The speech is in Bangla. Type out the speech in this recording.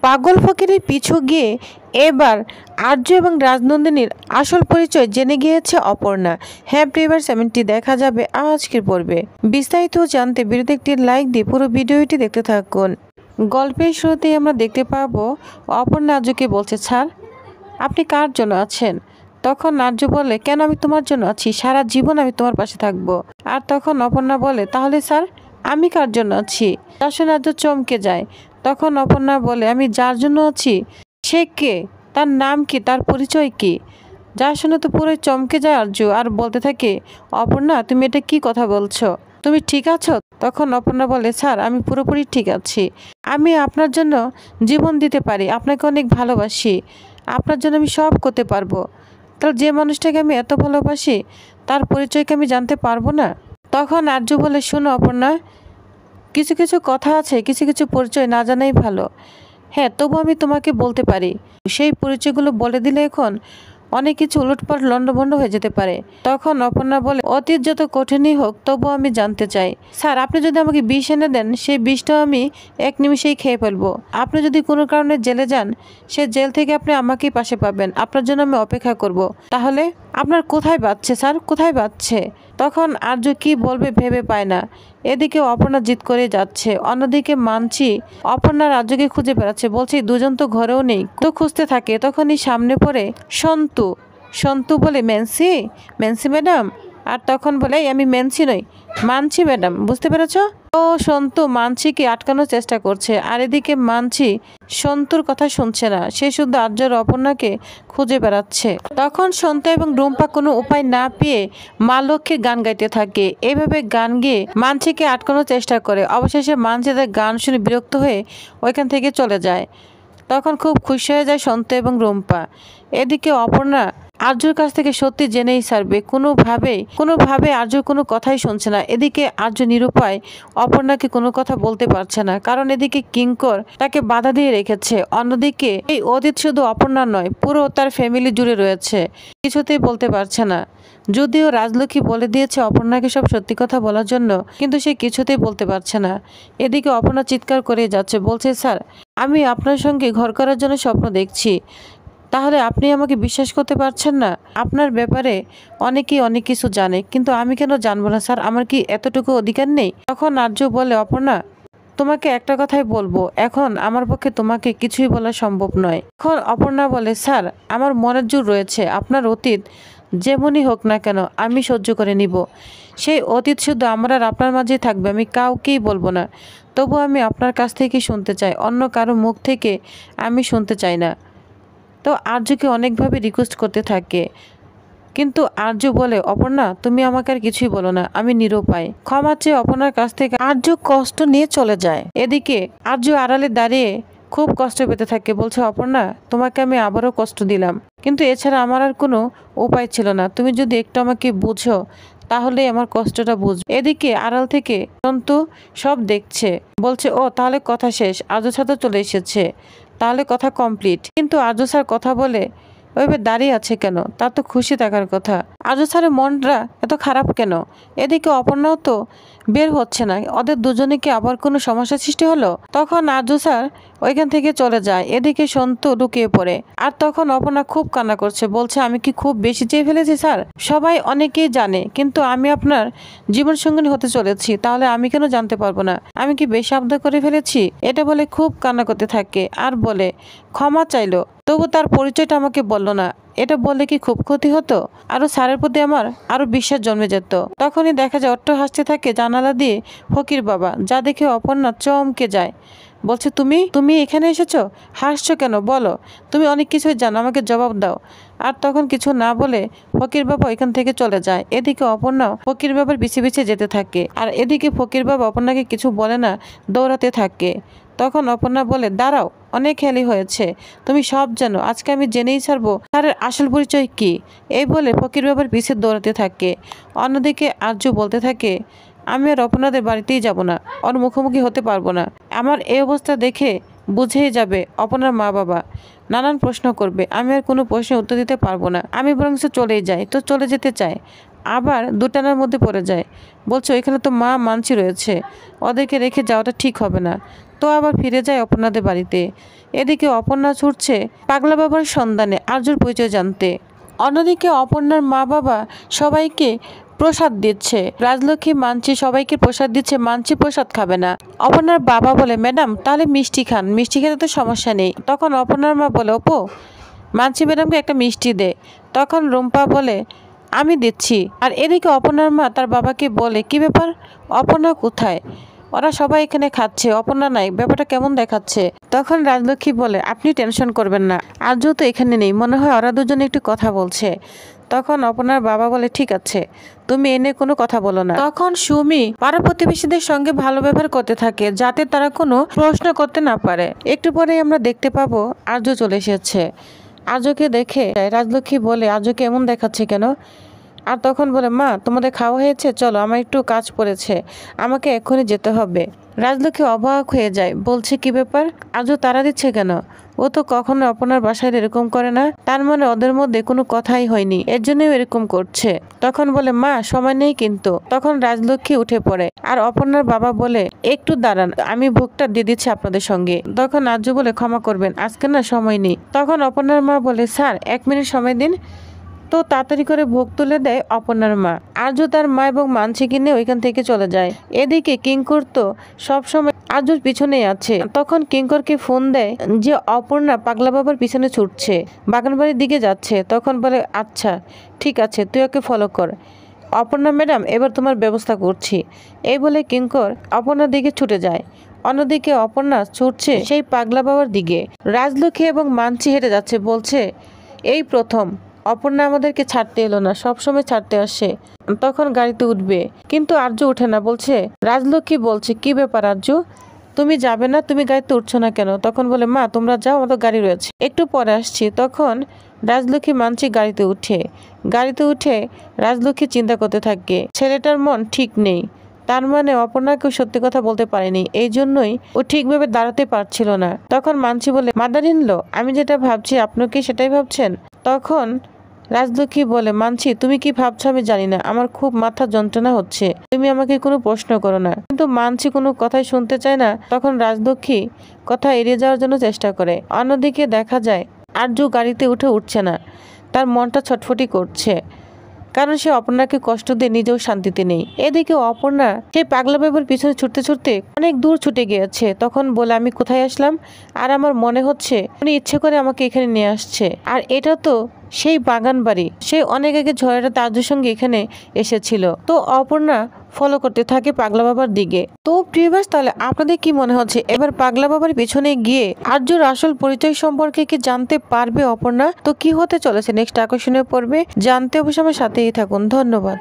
পাগল ফকিরের পিছু গিয়ে এবার আর্য এবং রাজনন্দিনীর আসল পরিচয় জেনে গিয়েছে অপর্ণা। হ্যাঁ প্রিভার্স, এমনটি দেখা যাবে আজকের পর্বে। বিস্তারিত জানতে ভিডিওতে একটি লাইক দিয়ে পুরো ভিডিওটি দেখতে থাকুন। গল্পের শুরুতেই আমরা দেখতে পাবো অপর্ণা আর্যকে বলছে, স্যার আপনি কার জন্য আছেন? তখন আর্য বলে, কেন আমি তোমার জন্য আছি, সারা জীবন আমি তোমার পাশে থাকবো। আর তখন অপর্ণা বলে, তাহলে স্যার আমি কার জন্য আছি? তা শুনে আর্য চমকে যায়। তখন অপর্ণা বলে, আমি যার জন্য আছি সে কে, তার নাম কি, তার পরিচয় কি? যা শুনে তো পুরোই চমকে যায় আর্য আর বলতে থাকে, অপর্ণা তুমি এটা কি কথা বলছো, তুমি ঠিক আছো? তখন অপর্ণা বলে, স্যার আমি পুরোপুরি ঠিক আছি, আমি আপনার জন্য জীবন দিতে পারি, আপনাকে অনেক ভালোবাসি, আপনার জন্য আমি সব করতে পারবো। তাহলে যে মানুষটাকে আমি এত ভালোবাসি তার পরিচয়কে আমি জানতে পারবো না? তখন আর্য বলে, শোনো অপর্ণা, কিছু কিছু কথা আছে, কিছু কিছু পরিচয় না জানাই ভালো। হ্যাঁ তবু আমি তোমাকে বলতে পারি, সেই পরিচয়গুলো বলে দিলে এখন অনেক কিছু উলটপাট লন্ডভন্ড হয়ে যেতে পারে। তখন অপর্ণা বলে, অতীত যত কঠিনই হোক তবু আমি জানতে চাই। স্যার আপনি যদি আমাকে বিষ এনে দেন সেই বিষটাও আমি এক নিমিষেই খেয়ে ফেলবো। আপনি যদি কোনো কারণে জেলে যান সে জেল থেকে আপনি আমাকেই পাশে পাবেন, আপনার জন্য আমি অপেক্ষা করব। তাহলে আপনার কোথায় বাজছে স্যার, কোথায় বাজছে? তখন আর্য কি বলবে ভেবে পায় না। এদিকে অপর্ণা জিদ করে যাচ্ছে, অন্যদিকে মানছি অপর্ণা রাজ্যকে খুঁজে বেড়াচ্ছে, বলছে দুজন তো ঘরেও নেই, তো খুঁজতে থাকে। তখনই সামনে পড়ে সন্তু। সন্তু বলে, ম্যান্সি, ম্যান্সি ম্যাডাম। আর তখন বলে, আমি ম্যান্সি নই, মানছি ম্যাডাম, বুঝতে পেরেছ? তো সন্তু মানছিকে আটকানোর চেষ্টা করছে, আর এদিকে মানছি সন্তুর কথা শুনছে না, সে শুধু আর্যর অপর্ণাকে খুঁজে বেড়াচ্ছে। তখন সন্তু এবং রুম্পা কোনো উপায় না পেয়ে মা লক্ষ্মীর গান গাইতে থাকে। এইভাবে গান গেয়ে মানছিকে আটকানোর চেষ্টা করে। অবশেষে মানছি তাদের গান শুনে বিরক্ত হয়ে ওইখান থেকে চলে যায়। তখন খুব খুশি হয়ে যায় সন্তু এবং রুম্পা। এদিকে অপর্ণা আর্যর কাছ থেকে সত্যি জেনেই ছাড়বে, কোনোভাবে আর্য কোনো কথাই শুনছে না। এদিকে আর্য নিরুপায় অপর্ণাকে কোনো কথা বলতে পারছে না, কারণ এদিকে কিঙ্কর তাকে বাধা দিয়ে রেখেছে। অন্যদিকে এই অতীত শুধু অপর্ণা নয়, পুরো তার ফ্যামিলি জুড়ে রয়েছে, কিছুতেই বলতে পারছে না। যদিও রাজলক্ষ্মী বলে দিয়েছে অপর্ণাকে সব সত্যি কথা বলার জন্য, কিন্তু সে কিছুতেই বলতে পারছে না। এদিকে অপর্ণা চিৎকার করে যাচ্ছে, বলছে, স্যার আমি আপনার সঙ্গে ঘর করার জন্য স্বপ্ন দেখছি, তাহলে আপনি আমাকে বিশ্বাস করতে পারছেন না? আপনার ব্যাপারে অনেকেই অনেক কিছু জানে, কিন্তু আমি কেন জানবো না স্যার? আমার কি এতটুকু অধিকার নেই? তখন আর্য বলে, অপর্ণা তোমাকে একটা কথাই বলবো, এখন আমার পক্ষে তোমাকে কিছুই বলা সম্ভব নয়। এখন অপর্ণা বলে, স্যার আমার মনের জোর রয়েছে, আপনার অতীত যেমনই হোক না কেন আমি সহ্য করে নিব। সেই অতীত শুধু আমার আর আপনার মাঝেই থাকবে, আমি কাউকেই বলবো না। তবু আমি আপনার কাছ থেকে শুনতে চাই, অন্য কারো মুখ থেকে আমি শুনতে চাই না। তো আর্যকে অনেকভাবে রিকোয়েস্ট করতে থাকে, কিন্তু আর্য বলে, অপর্ণা তুমি আমাকে আর কিছুই বলো না, আমি নিরুপায়। ক্ষমা চেয়ে অপর্ণার কাছ থেকে আর্য কষ্ট নিয়ে চলে যায়। এদিকে আর্য আড়ালে দাঁড়িয়ে খুব কষ্ট পেতে থাকে, বলছে, অপর্ণা তোমাকে আমি আবারও কষ্ট দিলাম, কিন্তু এছাড়া আমার আর কোনো উপায় ছিল না। তুমি যদি একটু আমাকে বুঝো তাহলে আমার কষ্টটা বুঝবে। এদিকে আড়াল থেকে সন্তু সব দেখছে, বলছে, ও তাহলে কথা শেষ, আর্য ছাত্র চলে এসেছে, তাহলে কথা কমপ্লিট। কিন্তু আর্য স্যার কথা বলে ওইভাবে দাঁড়িয়ে আছে কেন? তার তো খুশি থাকার কথা। আর্য স্যারের মনটা এত খারাপ কেন? এদিকে অপর্ণাও তো বের হচ্ছে না, ওদের দুজনে কি আবার কোনো সমস্যা সৃষ্টি হলো? তখন আর্য স্যার ওইখান থেকে চলে যায়। এদিকে সন্তু লুকিয়ে পড়ে, আর তখন অপর্ণা খুব কান্না করছে, বলছে, আমি কি খুব বেশি চেয়ে ফেলেছি স্যার? সবাই অনেকেই জানে, কিন্তু আমি আপনার জীবন সঙ্গিনী হতে চলেছি, তাহলে আমি কেন জানতে পারবো না? আমি কি বেশি আবদার করে ফেলেছি? এটা বলে খুব কান্না করতে থাকে, আর বলে ক্ষমা চাইলো, তবু তার পরিচয়টা আমাকে বললো না। এটা বললে কি খুব ক্ষতি হতো? আরো স্যারের প্রতি আমার আরো বিশ্বাস জন্মে যেত। তখনই দেখা যায় অট্ট হাসতে থাকে জানালা দিয়ে ফকির বাবা, যা দেখে অপর্ণা চমকে যায়। বলছে, তুমি এখানে এসেছো? হাসছো কেন? বলো, তুমি অনেক কিছুই জানো, আমাকে জবাব দাও। আর তখন কিছু না বলে ফকির বাবা এখান থেকে চলে যায়। এদিকে অপর্ণাও ফকির বাবার পিছে পিছে যেতে থাকে, আর এদিকে ফকির বাবা অপর্ণাকে কিছু বলে না, দৌড়াতে থাকে। তখন অপর্ণা বলে, দাঁড়াও, অনেক খেয়ালি হয়েছে, তুমি সব জানো, আজকে আমি জেনেই ছাড়বো স্যারের আসল পরিচয় কি। এই বলে ফকির বাবার পিছে দৌড়াতে থাকে। অন্যদিকে আর্য বলতে থাকে, আমি আর অপর্ণাদের বাড়িতেই যাব না, ওর মুখোমুখি হতে পারবো না। আমার এই অবস্থা দেখে বুঝেই যাবে অপর্ণার মা বাবা নানান প্রশ্ন করবে, আমি আর কোনো প্রশ্নের উত্তর দিতে পারবো না। আমি বরং চলেই যাই। তো চলে যেতে চায়, আবার দুটানার মধ্যে পড়ে যায়, বলছে, এখানে তো মা মানছি রয়েছে, ওদেরকে রেখে যাওয়াটা ঠিক হবে না। তো আবার ফিরে যায় অপর্ণাদের বাড়িতে। এদিকে অপর্ণা ছুটছে পাগলা বাবার সন্ধানে আর্যর পরিচয় জানতে। অন্যদিকে অপর্ণার মা বাবা সবাইকে প্রসাদ দিচ্ছে। রাজলক্ষ্মী মানছি সবাইকে প্রসাদ দিচ্ছে, মানছি প্রসাদ খাবে না। অপর্ণার বাবা বলে, ম্যাডাম তাহলে মিষ্টি খান, মিষ্টি খেতে তো সমস্যা নেই। তখন অপর্ণার মা বলে, ওপো মানছি ম্যাডামকে একটা মিষ্টি দে। তখন রুম্পা বলে, আমি দিচ্ছি। আর এদিকে অপর্ণার মা তার বাবাকে বলে, কি ব্যাপার, অপর্ণা কোথায়? ওরা সবাই এখানে খাচ্ছে, অপর্ণা নাই, ব্যাপারটা কেমন দেখাচ্ছে। তখন রাজলক্ষ্মী বলে, আপনি টেনশন করবেন না, আর্য তো এখানে নেই, মনে হয় ওরা দুজনে একটু কথা বলছে। তখন অপর্ণার বাবা বলে, ঠিক আছে তুমি এনে কোনো কথা বলো না। তখন সুমি পাড়া প্রতিবেশীদের সঙ্গে ভালো ব্যবহার করতে থাকে যাতে তারা কোনো প্রশ্ন করতে না পারে। একটু পরেই আমরা দেখতে পাবো আর্য চলে এসেছে। আর্যকে দেখে রাজলক্ষ্মী বলে, আর্যকে এমন দেখাচ্ছে কেন? আর তখন বলে, মা তোমাদের খাওয়া হয়েছে, চলো আমার একটু কাজ পড়েছে, আমাকে এক্ষুনি যেতে হবে। রাজলক্ষ্মী অবাক হয়ে যায়, বলছে কি ব্যাপার, আজও তাড়া দিচ্ছে কেন? ও তো কখনো আপনার বাসায় এরকম করে না, তার মানে ওদের মধ্যে কোনো কথাই হয়নি, এর জন্যই এরকম করছে। তখন বলে, মা সময় নেই কিন্তু। তখন রাজলক্ষ্মী উঠে পড়ে আর অপর্ণার বাবা বলে, একটু দাঁড়ান, আমি ভোগটা দিয়ে দিচ্ছি আপনাদের সঙ্গে। তখন আর্য বলে, ক্ষমা করবেন, আজকে না সময় নেই। তখন অপর্ণার মা বলে, স্যার 1 মিনিট সময় দিন। তো তাড়াতাড়ি করে ভোগ তুলে দেয় অপর্ণার মা। আর্য তার মা এবং মানসিকে নিয়ে ওইখান থেকে চলে যায়। এদিকে কিঙ্কর তো সবসময় আর্যর পিছনেই আছে। তখন কিঙ্করকে ফোন দেয় যে অপর্ণা পাগলা বাবার পিছনে ছুটছে, বাগানবাড়ির দিকে যাচ্ছে। তখন বলে, আচ্ছা ঠিক আছে, তুই ওকে ফলো কর। অপর্ণা ম্যাডাম এবার তোমার ব্যবস্থা করছি। এই বলে কিঙ্কর অপর্ণার দিকে ছুটে যায়। অন্যদিকে অপর্ণা ছুটছে সেই পাগলা বাবার দিকে। রাজলক্ষ্মী এবং মানসি হেঁটে যাচ্ছে, বলছে, এই প্রথম অপর্ণা আমাদেরকে ছাড়তে এলো না, সবসময় ছাড়তে আসে। তখন গাড়িতে উঠবে, কিন্তু আর্য উঠে না। বলছে, রাজলক্ষ্মী বলছে, কি ব্যাপার আর্য, তুমি যাবে না, তুমি গাড়িতে উঠছো না কেন? তখন বলে, মা তোমরা যাও, আমাদের গাড়ি রয়েছে, একটু পরে আসছি। তখন রাজলক্ষ্মী মানছি গাড়িতে উঠে রাজলক্ষ্মী চিন্তা করতে থাকে, ছেলেটার মন ঠিক নেই, তার মানে অপর্ণাকেও সত্যি কথা বলতে পারেনি, এই জন্যই ও ঠিকভাবে দাঁড়াতে পারছিল না। তখন মানছি বলে, মাদার ইন ল, আমি যেটা ভাবছি আপনি কি সেটাই ভাবছেন? তখন রাজলক্ষ্মী বলে, মানছি তুমি কি ভাবছো আমি জানি না, আমার খুব মাথা যন্ত্রণা হচ্ছে, তুমি আমাকে কোনো প্রশ্ন করো না। কিন্তু মানছি কোনো কথাই শুনতে চায় না। তখন রাজলক্ষ্মী কথা এড়িয়ে যাওয়ার জন্য চেষ্টা করে। অন্যদিকে দেখা যায় আর্য গাড়িতে উঠছে না, তার মনটা ছটফটি করছে, কারণ সে অপর্ণাকে কষ্ট দিয়ে নিজেও শান্তিতে নেই। এদিকে অপর্ণা সেই পাগলা বাবার পিছনে ছুটতে ছুটতে অনেক দূর ছুটে গিয়েছে। তখন বলে, আমি কোথায় আসলাম, আর আমার মনে হচ্ছে উনি ইচ্ছে করে আমাকে এখানে নিয়ে আসছে, আর এটা তো সেই বাগান বাড়ি, সে অনেক আগে ঝড়ের তাজুর সঙ্গে এখানে এসেছিল। তো অপর্ণা ফলো করতে থাকে পাগলা বাবার দিকে। তো প্রিয়বাস, তাহলে আপনাদের কি মনে হচ্ছে এবার পাগলা বাবার পিছনে গিয়ে আর্যর আসল পরিচয় সম্পর্কে কি জানতে পারবে অপর্ণা? তো কি হতে চলেছে নেক্সট আকর্ষণীয় পর্বে জানতে অবশ্যই আমার সাথেই থাকুন। ধন্যবাদ।